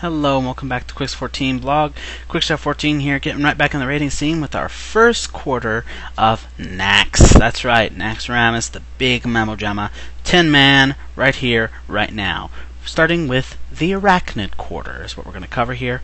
Hello and welcome back to Quicks14Blog. Quicks14 here, getting right back in the rating scene with our first quarter of Nax. That's right, Naxraxxams, the big Memo Gemma, 10-man, right here, right now. Starting with the Arachind quarter is what we're going to cover here.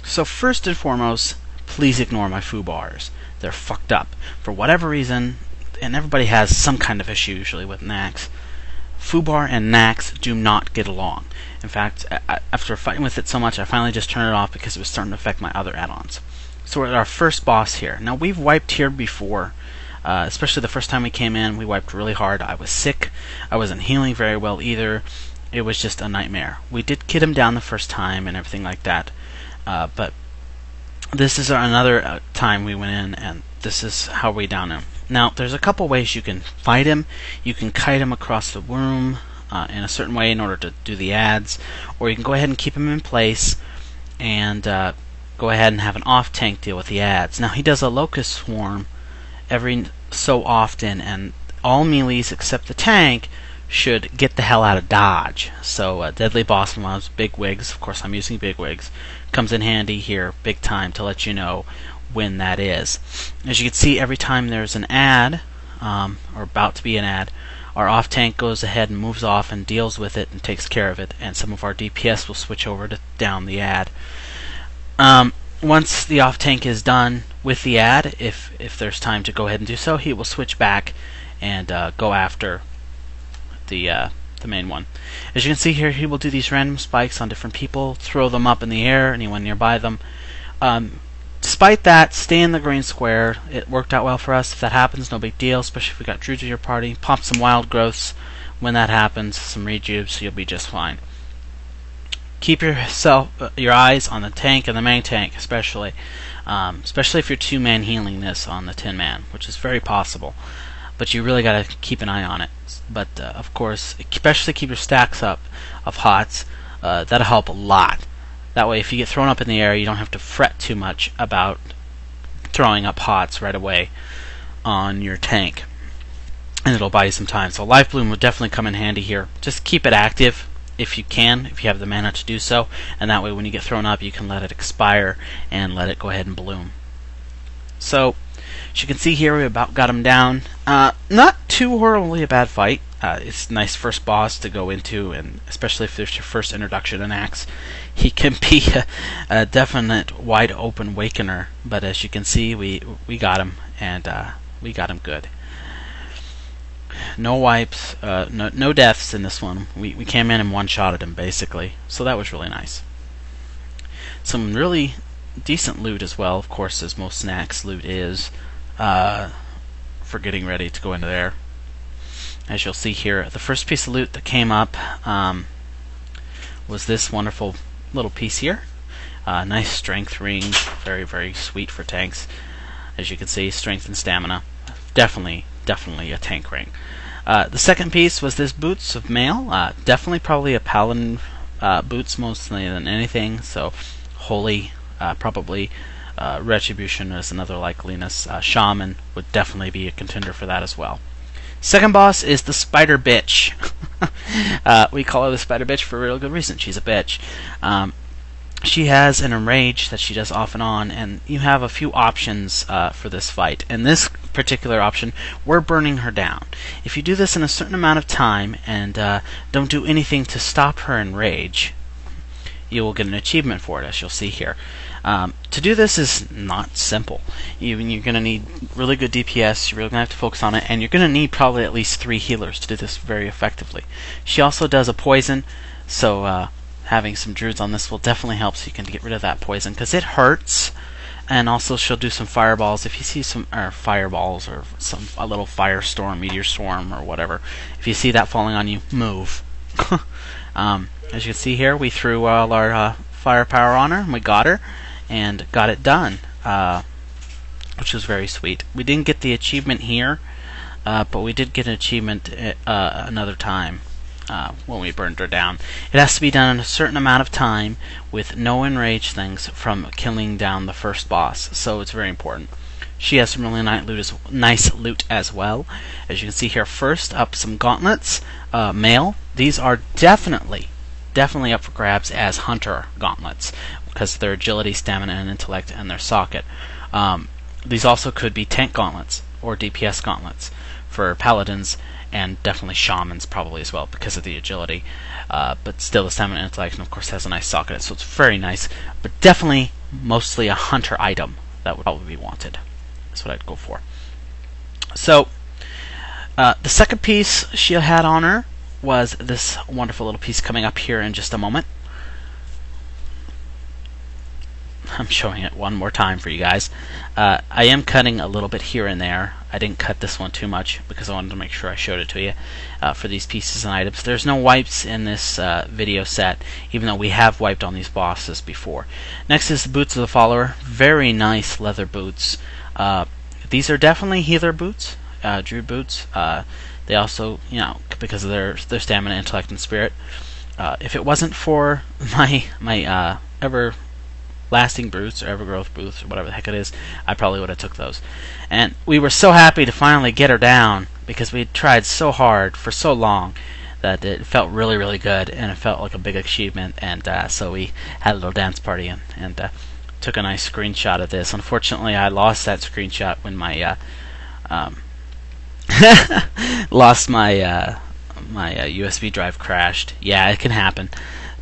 So first and foremost, please ignore my foo bars. They're fucked up. For whatever reason, and everybody has some kind of issue usually with Nax, foobar and Nax do not get along. In fact, after fighting with it so much, I finally just turned it off because it was starting to affect my other add-ons. So we're at our first boss here. Now, we've wiped here before, especially the first time we came in. We wiped really hard. I was sick. I wasn't healing very well either. It was just a nightmare. We did get him down the first time and everything like that, but this is another time we went in, and this is how we down him. Now, there's a couple ways you can fight him. You can kite him across the room in a certain way in order to do the ads, or you can go ahead and keep him in place and go ahead and have an off-tank deal with the ads. Now, he does a locust swarm every so often, and all melees except the tank should get the hell out of dodge. So Deadly Boss Mobs, Big Wigs, of course I'm using Big Wigs, comes in handy here big time to let you know when that is. As you can see, every time there's an ad, or about to be an ad, our off-tank goes ahead and moves off and deals with it and takes care of it, and some of our DPS will switch over to down the ad. Once the off-tank is done with the ad, if there's time to go ahead and do so, he will switch back and go after the main one. As you can see here, he will do these random spikes on different people, throw them up in the air, anyone nearby them. Despite that, stay in the green square. It worked out well for us. If that happens, no big deal, especially if we got druids in your party. Pop some wild growths when that happens, some rejuves, so you'll be just fine. Keep your eyes on the tank and the main tank, especially if you're two-man healing this on the 10-man, which is very possible. But you really got to keep an eye on it. But of course, especially keep your stacks up of hots. That'll help a lot. That way, if you get thrown up in the air, you don't have to fret too much about throwing up hots right away on your tank. And it'll buy you some time. So Life Bloom will definitely come in handy here. Just keep it active if you can, if you have the mana to do so. And that way, when you get thrown up, you can let it expire and let it go ahead and bloom. So, as you can see here, we about got him down. Not too horribly a bad fight. It's a nice first boss to go into, and especially if there's your first introduction to Nax, he can be a definite wide open wakener. But as you can see, we got him, and we got him good. No wipes, no deaths in this one. We came in and one-shotted him basically, so that was really nice. Some really decent loot as well, of course, as most Nax loot is, for getting ready to go into there. As you'll see here, the first piece of loot that came up was this wonderful little piece here. Nice strength ring, very, very sweet for tanks. As you can see, strength and stamina. Definitely a tank ring. The second piece was this boots of mail. Definitely probably a paladin boots mostly than anything, so holy, probably. Retribution is another likeliness. Shaman would definitely be a contender for that as well. Second boss is the Spider Bitch. We call her the Spider Bitch for a real good reason. She's a bitch. She has an enrage that she does off and on, and you have a few options for this fight. In this particular option, we're burning her down. If you do this in a certain amount of time and don't do anything to stop her enrage, you will get an achievement for it, as you'll see here. To do this is not simple. You're going to need really good DPS, you're really going to have to focus on it, and you're going to need probably at least 3 healers to do this very effectively. She also does a poison, so having some druids on this will definitely help so you can get rid of that poison, because it hurts. And also she'll do some fireballs. If you see some fireballs or a little firestorm, meteor storm, or whatever, if you see that falling on you, move. As you can see here, we threw all our firepower on her, and we got her, and got it done, which was very sweet. We didn't get the achievement here, but we did get an achievement another time when we burned her down. It has to be done in a certain amount of time with no enraged things from killing down the first boss, so it's very important. She has some really nice loot as well. As you can see here, first up, some gauntlets, mail. These are definitely definitely up for grabs as hunter gauntlets because of their agility, stamina, and intellect, and their socket. These also could be tank gauntlets or DPS gauntlets for paladins, and definitely shamans probably as well because of the agility. But still, the stamina and intellect, and of course has a nice socket, so it's very nice. But definitely, mostly a hunter item that would probably be wanted. That's what I'd go for. So, the second piece she had on her was this wonderful little piece coming up here in just a moment. I'm showing it one more time for you guys. I am cutting a little bit here and there. I didn't cut this one too much because I wanted to make sure I showed it to you for these pieces and items. There's no wipes in this video set, even though we have wiped on these bosses before. Next is the boots of the follower. Very nice leather boots. These are definitely healer boots, druid boots. They also, you know, because of their stamina, intellect, and spirit. If it wasn't for my everlasting boots or evergrowth boots or whatever the heck it is, I probably would have took those. And we were so happy to finally get her down because we tried so hard for so long that it felt really, really good, and it felt like a big achievement. And so we had a little dance party and took a nice screenshot of this. Unfortunately, I lost that screenshot when my lost my my USB drive crashed. Yeah, it can happen.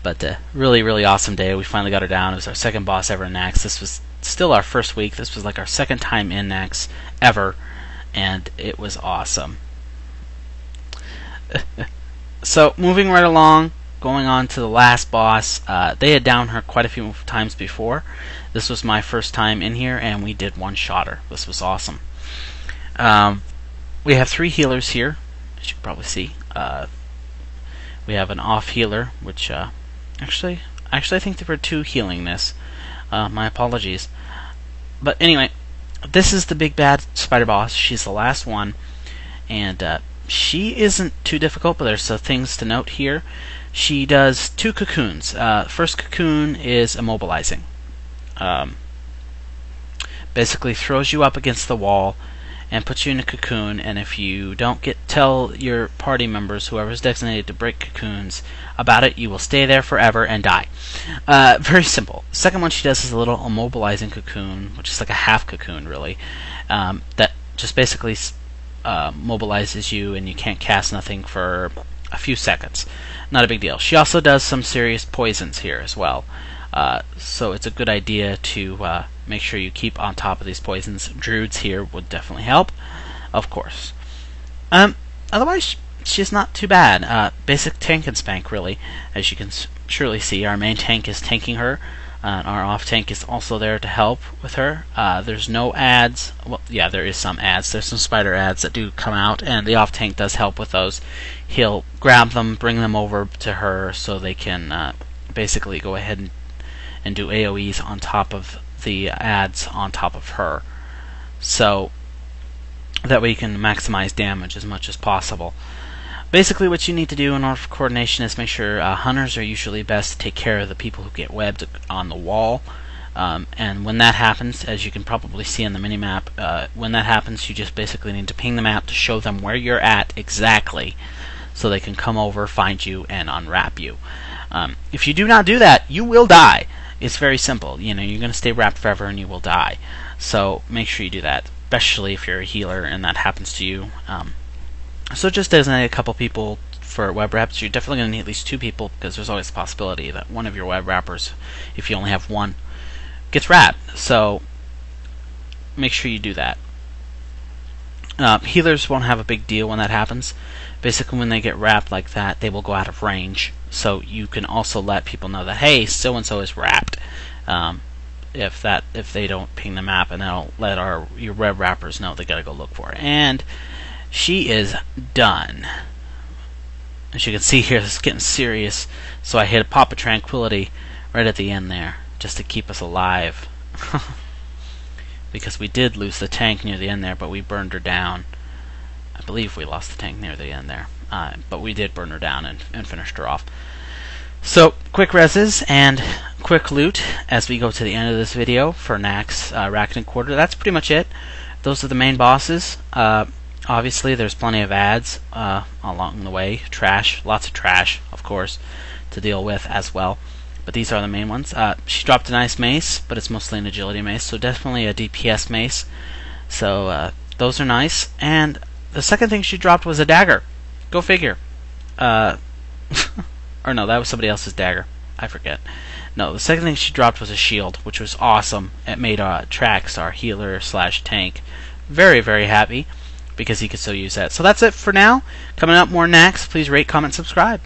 But really, really awesome day. We finally got her down. It was our second boss ever in Nax. This was still our first week. This was like our second time in Nax ever, and it was awesome. So moving right along, going on to the last boss. They had downed her quite a few times before. This was my first time in here, and we did one-shot her. This was awesome. We have 3 healers here, as you can probably see. We have an off healer, which actually I think there were 2 healing this. My apologies. But anyway, this is the big bad spider boss. She's the last one, and she isn't too difficult, but there's some things to note here. She does 2 cocoons. First cocoon is immobilizing. Basically throws you up against the wall and puts you in a cocoon, and if you don't tell your party members, whoever's designated to break cocoons, about it, you will stay there forever and die. Very simple. The second one she does is a little immobilizing cocoon, which is like a half cocoon really, that just basically mobilizes you and you can't cast nothing for a few seconds. Not a big deal. She also does some serious poisons here as well. So it's a good idea to make sure you keep on top of these poisons. Druids here would definitely help, of course. Otherwise, she's not too bad. Basic tank and spank, really. As you can surely see, our main tank is tanking her. Our off tank is also there to help with her. There's no ads. Well, yeah, there is some ads. There's some spider ads that do come out, and the off tank does help with those. He'll grab them, bring them over to her, so they can basically go ahead and do AoEs on top of the ads on top of her, so that way you can maximize damage as much as possible. Basically what you need to do in order for coordination is make sure hunters are usually best to take care of the people who get webbed on the wall, and when that happens, as you can probably see on the minimap, when that happens you just basically need to ping the map to show them where you're at exactly, so they can come over, find you, and unwrap you. If you do not do that, you will die. It's very simple. You know, you're going to stay wrapped forever and you will die. So make sure you do that, especially if you're a healer and that happens to you. So just designate a couple people for web wraps. You're definitely going to need at least 2 people, because there's always a possibility that one of your web wrappers, if you only have one, gets wrapped. So make sure you do that. Healers won't have a big deal when that happens. Basically, when they get wrapped like that, they will go out of range. So you can also let people know that, hey, so and so is wrapped. If they don't ping the map, and that'll let your web wrappers know they gotta go look for it. And she is done. As you can see here, this is getting serious. So I hit a pop of tranquility right at the end there, just to keep us alive. Because we did lose the tank near the end there, but we burned her down. I believe we lost the tank near the end there. But we did burn her down and finished her off. So, quick reses and quick loot as we go to the end of this video for Nax Arachind Quarter. That's pretty much it. Those are the main bosses. Obviously, there's plenty of ads along the way. Trash, lots of trash, of course, to deal with as well. But these are the main ones. She dropped a nice mace, but it's mostly an agility mace, so definitely a DPS mace. So those are nice. And the second thing she dropped was a dagger. Go figure. Or no, that was somebody else's dagger. I forget. No, the second thing she dropped was a shield, which was awesome. It made Trax, our healer / tank, very, very happy, because he could still use that. So that's it for now. Coming up, more Nax. Please rate, comment, subscribe.